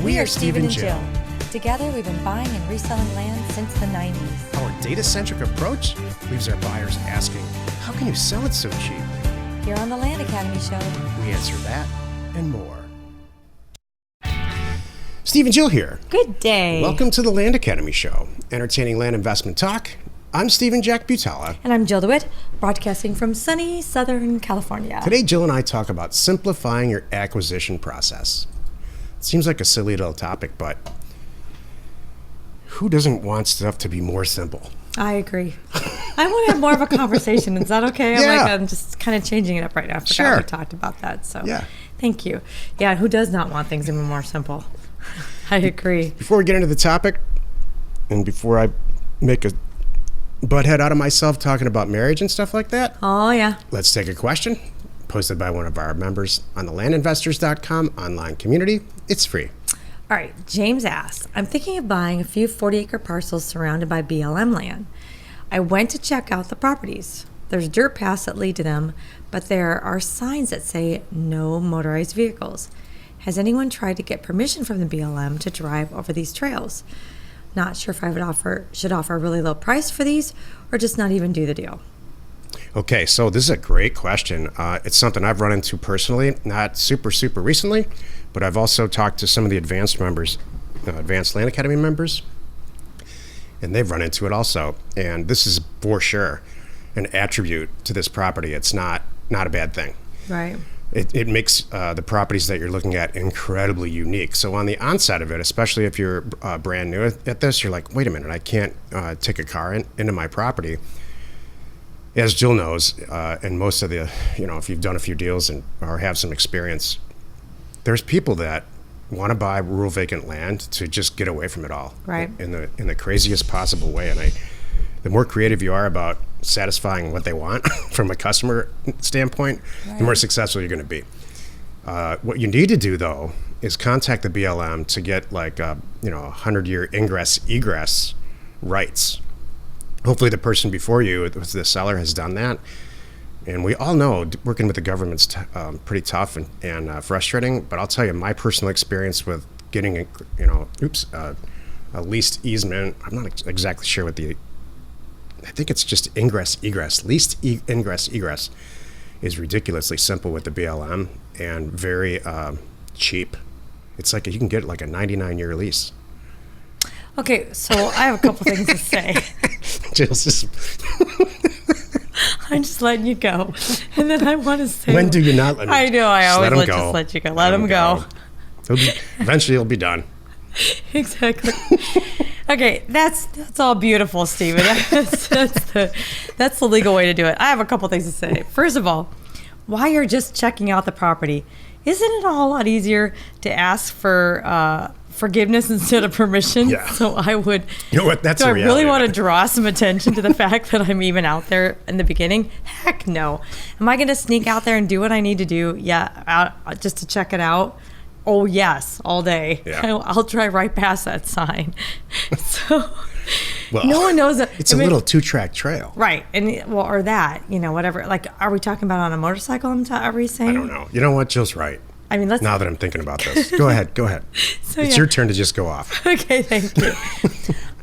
We are Steve and Jill. Together, we've been buying and reselling land since the 90s. Our data-centric approach leaves our buyers asking, how can you sell it so cheap? Here on the Land Academy Show, We answer that and more. Steve and Jill here. Good day. Welcome to the Land Academy Show, entertaining land investment talk. I'm Stephen Jack Butala. And I'm Jill DeWitt, broadcasting from sunny Southern California. Today, Jill and I talk about simplifying your acquisition process. It seems like a silly little topic, but who doesn't want stuff to be more simple? I agree. I want to have more of a conversation. Is that okay? Yeah. I'm just kind of changing it up right now. I forgot Sure. we talked about that. So Yeah. Thank you. Yeah, who does not want things to be more simple? I agree. Before we get into the topic, and before I make a butthead out of myself talking about marriage and stuff like that, Oh, yeah. let's take a question posted by one of our members on the landinvestors.com online community. It's free. All right, James asks, I'm thinking of buying a few 40-acre parcels surrounded by BLM land. I went to check out the properties. There's dirt paths that lead to them, but there are signs that say no motorized vehicles. Has anyone tried to get permission from the BLM to drive over these trails? Not sure if I should offer a really low price for these or just not even do the deal. Okay, so this is a great question. It's something I've run into personally, not super recently, but I've also talked to some of the advanced members, Advanced Land Academy members, and they've run into it also. And this is for sure an attribute to this property. It's not a bad thing. Right. It makes the properties that you're looking at incredibly unique. So on the onset of it, especially if you're brand new at this, you're like, wait a minute, I can't take a car into my property. As Jill knows, and most of the, if you've done a few deals or have some experience, there's people that want to buy rural vacant land to just get away from it all, Right. in the craziest possible way. And the more creative you are about satisfying what they want from a customer standpoint, Right. the more successful you're going to be. What you need to do, though, is contact the BLM to get 100-year ingress-egress rights. Hopefully the person before you, the seller, has done that. And we all know working with the government's pretty tough and frustrating. But I'll tell you, my personal experience with getting a leased easement, I'm not exactly sure what I think it's just ingress-egress. Leased ingress-egress is ridiculously simple with the BLM and very cheap. It's like you can get like a 99-year lease. Okay, so I have a couple things to say. Jill's just I'm just letting you go. And then I want to say... When do you not let me? I know, I Just always let just let you go. Let him go. Eventually he'll be done. Exactly. Okay, that's all beautiful, Stephen. That's the legal way to do it. I have a couple things to say. First of all, while you're just checking out the property, isn't it a whole lot easier to ask for forgiveness instead of permission? Yeah. So I would. You know what? That's do the I reality really of want to it. draw some attention to the fact that I'm even out there in the beginning? Heck no. Am I going to sneak out there and do what I need to do? Yeah, just to check it out. Oh, yes, all day. Yeah. I'll drive right past that sign. So Well, no one knows that. It's a little 2-track trail. Right. Or that, whatever. Like, are we talking about on a motorcycle? Are we saying? I don't know. You know what? Jill's right. I mean, let's. Now that I'm thinking about this. Go ahead. So, It's yeah. your turn to just go off. Okay, thank you.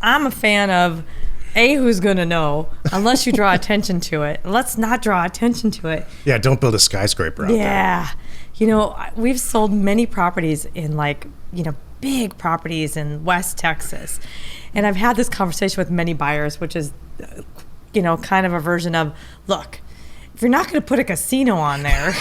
I'm a fan of who's going to know unless you draw attention to it. Let's not draw attention to it. Yeah, don't build a skyscraper out there. Yeah. We've sold many properties in big properties in West Texas. And I've had this conversation with many buyers, which is, kind of a version of, look, if you're not going to put a casino on there,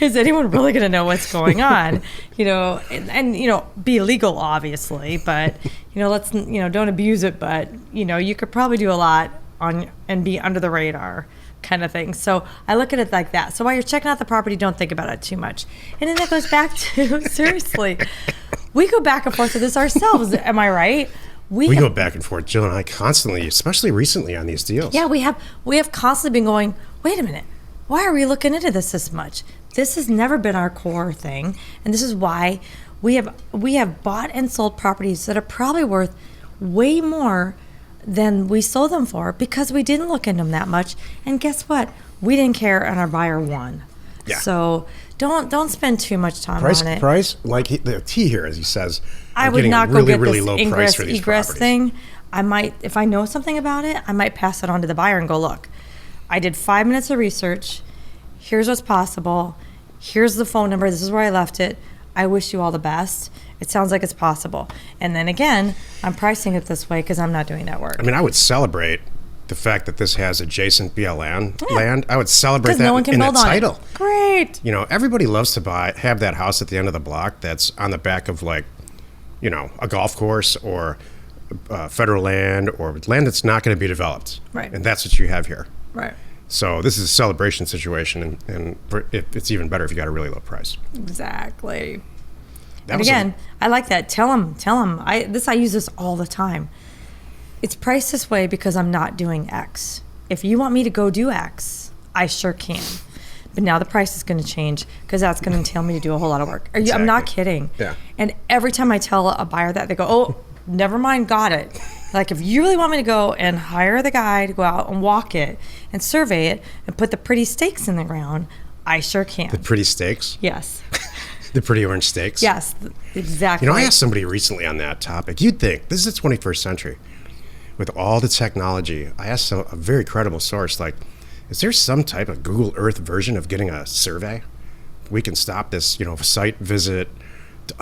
is anyone really going to know what's going on? And be legal, obviously, but, let's, don't abuse it. But, you could probably do a lot and be under the radar kind of thing. So I look at it like that. So while you're checking out the property, don't think about it too much. And then that goes back to, seriously, we go back and forth with this ourselves. Am I right? We go back and forth, Jill and I, constantly, especially recently on these deals. Yeah, we have constantly been going, wait a minute, why are we looking into this much? This has never been our core thing. And this is why we have bought and sold properties that are probably worth way more than we sold them for because we didn't look into them that much. And guess what? We didn't care and our buyer won. Yeah. So Don't spend too much time on it. Price, like the T here, as he says, I I'm would getting not a really, go get really this low price for these egress properties. thing. I might, if I know something about it, I might pass it on to the buyer and go, look, I did 5 minutes of research. Here's what's possible. Here's the phone number. This is where I left it. I wish you all the best. It sounds like it's possible. And then again, I'm pricing it this way because I'm not doing that work. I mean, I would celebrate the fact that this has adjacent BLM land. I would celebrate that no one can in the build on title. it. Great. You know, everybody loves to have that house at the end of the block that's on the back of, like, you know, a golf course or federal land or land that's not going to be developed. Right. And that's what you have here. Right. So this is a celebration situation, and it's even better if you got a really low price. Exactly. That And was again, I like that. Tell them. I use this all the time. It's priced this way because I'm not doing X. If you want me to go do X, I sure can. But now the price is going to change because that's going to entail me to do a whole lot of work. I'm not kidding. Yeah. And every time I tell a buyer that, they go, oh, never mind, got it. Like, if you really want me to go and hire the guy to go out and walk it and survey it and put the pretty stakes in the ground, I sure can. the pretty stakes, Yes. the pretty orange stakes. Yes, exactly. You know, I asked somebody recently on that topic. You'd think this is the 21st century with all the technology. I asked a very credible source, like, is there some type of Google Earth version of getting a survey? We can stop this, you know, site visit,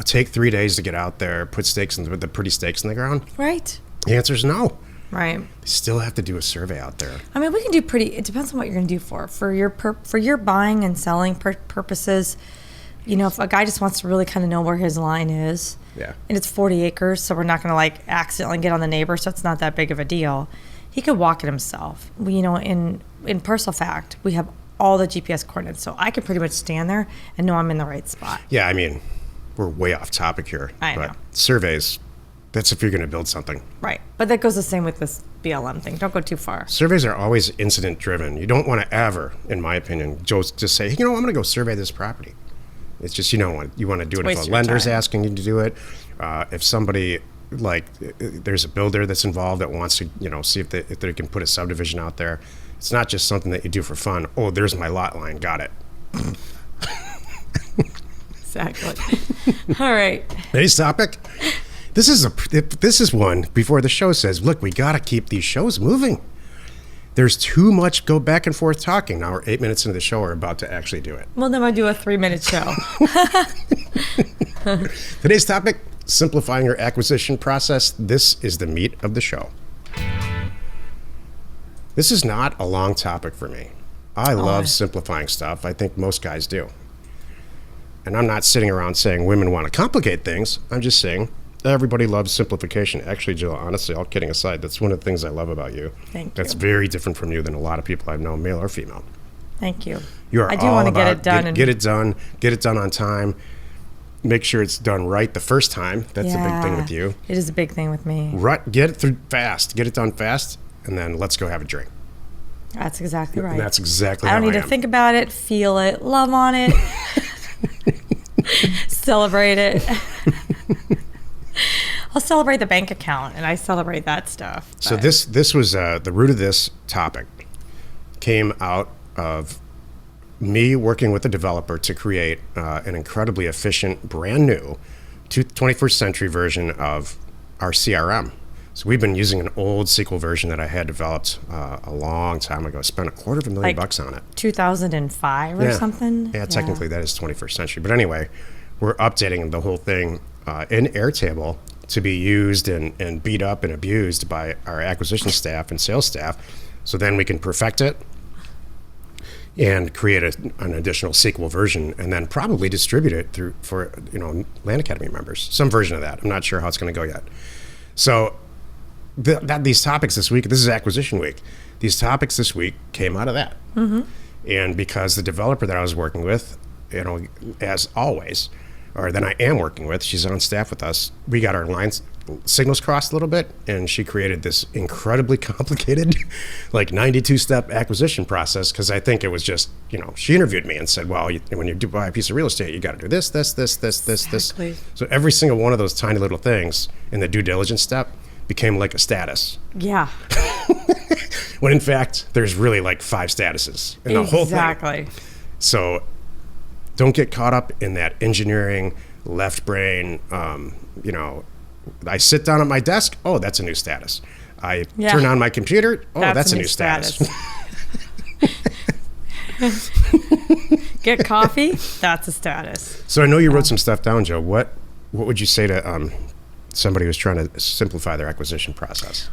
take 3 days to get out there, put stakes in the pretty stakes in the ground. Right. The answer is no. Right. They still have to do a survey out there. I mean, we can do it depends on what you're going to do for your buying and selling purposes. You know, if a guy just wants to really kind of know where his line is, Yeah. and it's 40 acres, so we're not going to like accidentally get on the neighbor, so it's not that big of a deal. He could walk it himself. You know, in Parcel Fact, we have all the GPS coordinates, so I can pretty much stand there and know I'm in the right spot. Yeah, I mean, we're way off topic here. I but know. Surveys, that's if you're going to build something. Right. But that goes the same with this BLM thing. Don't go too far. Surveys are always incident driven. You don't want to ever, in my opinion, just say, hey, you know, I'm going to go survey this property. It's just, you want to do it Waste if a your lender's time. asking you to do it. If somebody, like, there's a builder that's involved that wants to, see if they can put a subdivision out there. It's not just something that you do for fun. Oh, there's my lot line. Got it. Exactly. All right. Today's topic. This is one before the show says, look, we got to keep these shows moving. There's too much go back and forth talking. Now we're 8 minutes into the show. We're about to actually do it. Well, then I do a 3-minute show. Today's topic, simplifying your acquisition process. This is the meat of the show. This is not a long topic for me. I love simplifying stuff. I think most guys do. And I'm not sitting around saying women want to complicate things. I'm just saying everybody loves simplification. Actually, Jill, honestly, all kidding aside, that's one of the things I love about you. Thank you. That's very different from you than a lot of people I've known, male or female. Thank you. You are I do all want to about get it done. get it done on time. Make sure it's done right the first time. That's a big thing with you. It is a big thing with me. Right, get it through fast. Get it done fast, and then let's go have a drink. That's exactly right. And that's exactly I don't how need to think about it, feel it, love on it, celebrate it. I'll celebrate the bank account, and I celebrate that stuff. So but- this was the root of this topic came out of me working with a developer to create an incredibly efficient, brand new 21st century version of our CRM. So we've been using an old SQL version that I had developed a long time ago. Spent $250,000 on it. 2005 or something? Yeah, technically that is 21st century. But anyway, we're updating the whole thing in Airtable to be used and beat up and abused by our acquisition staff and sales staff. So then we can perfect it and create an additional SQL version, and then probably distribute it for Land Academy members. Some version of that. I'm not sure how it's going to go yet. So these topics this week, this is acquisition week. These topics this week came out of that. Mm-hmm. And because the developer that I was working with, as always, or that I am working with, she's on staff with us, we got our signals crossed a little bit, and she created this incredibly complicated, like 92-step acquisition process, because I think it was just, she interviewed me and said, well, when you do buy a piece of real estate, you got to do this. Exactly. So every single one of those tiny little things in the due diligence step became like a status. Yeah. When in fact, there's really like 5 statuses in the whole thing. Exactly. So Don't get caught up in that engineering left brain. I sit down at my desk. Oh, that's a new status. I turn on my computer. Oh, that's a new status. Get coffee. That's a status. So I know you wrote some stuff down, Joe. What would you say to somebody who's trying to simplify their acquisition process?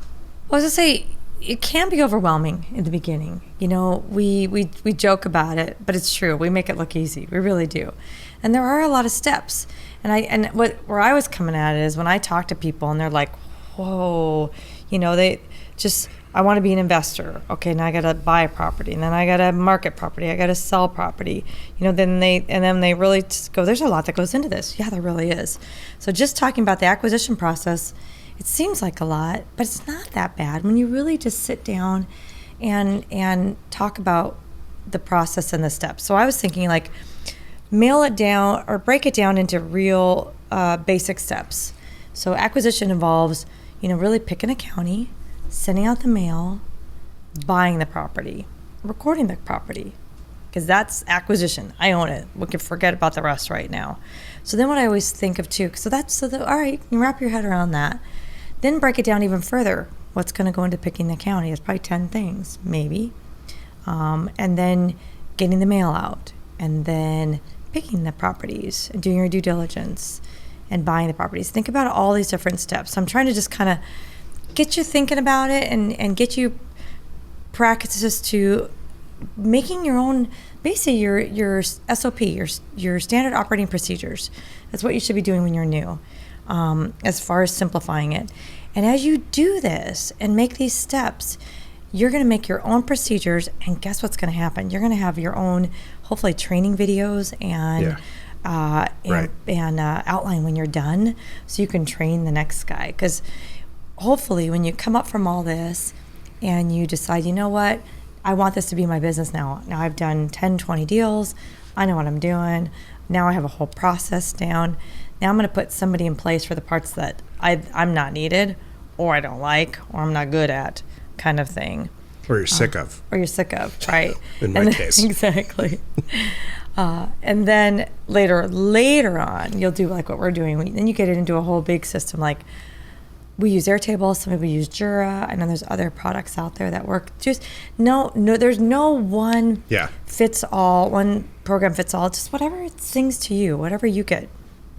Well, I was going to say, it can be overwhelming in the beginning. We joke about it, but it's true. We make it look easy. We really do. And there are a lot of steps. Where I was coming at it is when I talk to people and they're like, whoa, I want to be an investor. Okay, now I got to buy a property, and then I got to market property. I got to sell property. Then they really just go, there's a lot that goes into this. Yeah, there really is. So just talking about the acquisition process, it seems like a lot, but it's not that bad when you really just sit down and talk about the process and the steps. So I was thinking, like, mail it down or break it down into real basic steps. So acquisition involves, really picking a county, sending out the mail, buying the property, recording the property, because that's acquisition. I own it. We can forget about the rest right now. So then what I always think of too, all right, you wrap your head around that. Then break it down even further. What's going to go into picking the county? It's probably 10 things, maybe. And then getting the mail out, and then picking the properties and doing your due diligence and buying the properties. Think about all these different steps. I'm trying to just kind of get you thinking about it and get you practices to making your own, basically your SOP, your standard operating procedures. That's what you should be doing when you're new, as far as simplifying it. And as you do this and make these steps, you're going to make your own procedures, and guess what's going to happen? You're going to have your own, hopefully, training videos and outline when you're done, so you can train the next guy. Because hopefully, when you come up from all this and you decide, you know what, I want this to be my business now. Now I've done 10, 20 deals. I know what I'm doing. Now I have a whole process down. Now I'm going to put somebody in place for the parts that I'm not needed, or I don't like, or I'm not good at, kind of thing. Or you're sick of. Or you're sick of, right? In my case. Exactly. And then later on, you'll do like what we're doing. Then you get it into a whole big system. Like, we use Airtable, some people use Jura. I know there's other products out there that work. Just there's no one fits all, one program fits all. Just whatever sings to you, whatever you get,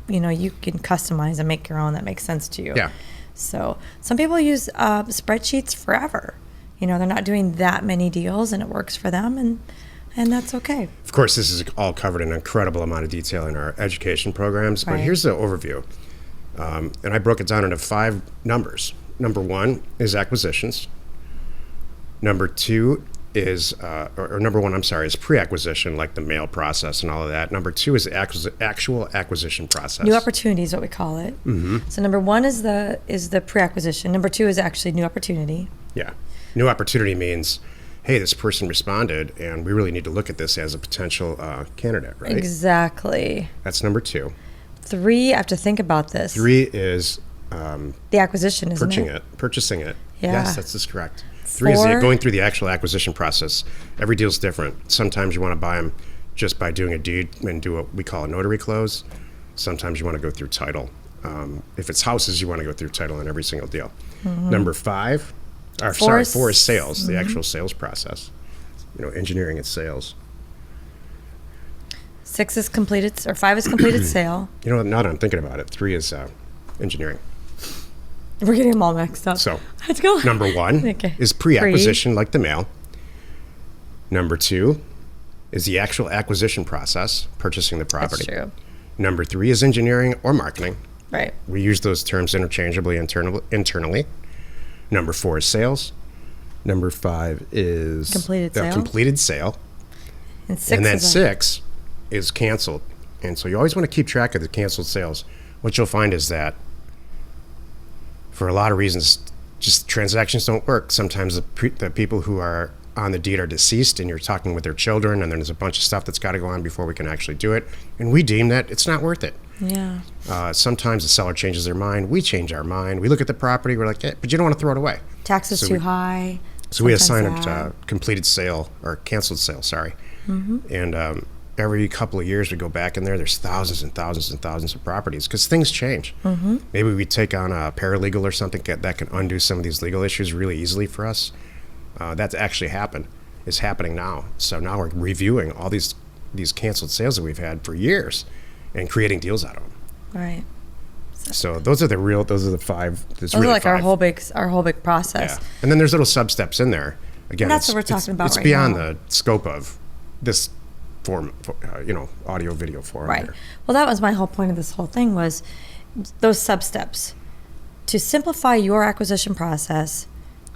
you can customize and make your own that makes sense to you. Yeah. So some people use spreadsheets forever. They're not doing that many deals, and it works for them, and that's okay. Of course, this is all covered in an incredible amount of detail in our education programs, but here's the overview. And I broke it down into 5 numbers. Number 1 is acquisitions. Number 2 is, number 1, is pre-acquisition, like the mail process and all of that. Number 2 is actual acquisition process. New opportunity is what we call it. Mm-hmm. So number 1 is the pre-acquisition. Number 2 is actually new opportunity. Yeah. New opportunity means, hey, this person responded, and we really need to look at this as a potential candidate, right? Exactly. That's number 2. 3, I have to think about this. 3 is the acquisition, isn't it? Purchasing it. Yeah. Yes, that's correct. 3 is going through the actual acquisition process. Every deal's different. Sometimes you want to buy them just by doing a deed and do what we call a notary close. Sometimes you want to go through title. If it's houses, you want to go through title in every single deal. Mm-hmm. Number 4 is sales, the actual sales process. Engineering and sales. 6 is completed, or 5 is completed sale. Now that I'm thinking about it, 3 is engineering. We're getting them all mixed up. So, let's go. Number 1 is pre-acquisition, like the mail. Number 2 is the actual acquisition process, purchasing the property. That's true. Number 3 is engineering or marketing. Right. We use those terms interchangeably internally. Number 4 is sales. Number 5 is completed sale. And then 6 is canceled. And so you always want to keep track of the canceled sales. What you'll find is that for a lot of reasons, just transactions don't work. Sometimes the people who are on the deed are deceased, and you're talking with their children, and there's a bunch of stuff that's got to go on before we can actually do it. And we deem that it's not worth it. Yeah. Sometimes the seller changes their mind. We change our mind. We look at the property. We're like, but you don't want to throw it away. Taxes too high. So we assign a completed sale or canceled sale, sorry. Mm-hmm. And every couple of years we go back in there's thousands and thousands and thousands of properties because things change. Maybe we take on a paralegal or something that can undo some of these legal issues really easily for us. That's actually happened. It's happening now. So now we're reviewing all these canceled sales that we've had for years and creating deals out of them. Right. So those are the five. Those are like our whole big process. Yeah. And then there's little sub steps in there. Again, and that's what we're talking about. It's right beyond now. the scope of this form, audio video forum. Right. Here. Well, that was my whole point of this whole thing was those sub steps. To simplify your acquisition process,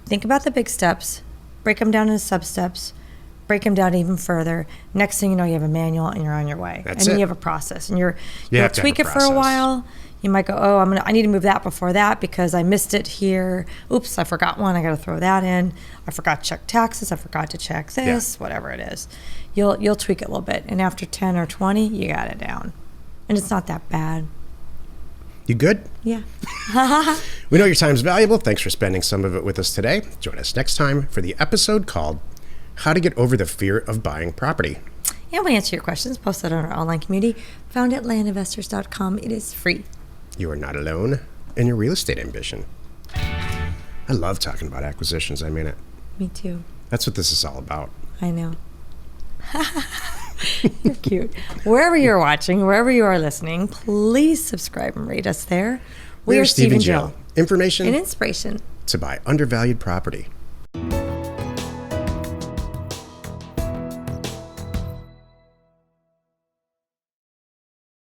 think about the big steps, break them down into sub steps, break them down even further. Next thing you know, you have a manual and you're on your way. That's and it. you have a process, and you'll have to tweak have it a for a process. while. You might go, I need to move that before that because I missed it here. Oops, I forgot one. I got to throw that in. I forgot to check taxes. I forgot to check this. Whatever it is, you'll tweak it a little bit, and after 10 or 20, you got it down, and it's not that bad. You good? Yeah. We know your time is valuable. Thanks for spending some of it with us today. Join us next time for the episode called "How to Get Over the Fear of Buying Property." And we'll answer your questions posted on our online community found at landinvestors.com. It is free. You are not alone in your real estate ambition. I love talking about acquisitions. I mean it. Me too. That's what this is all about. I know. You're cute. Wherever you're watching, wherever you are listening, please subscribe and rate us there. We are Steve and Jill. Information and inspiration to buy undervalued property.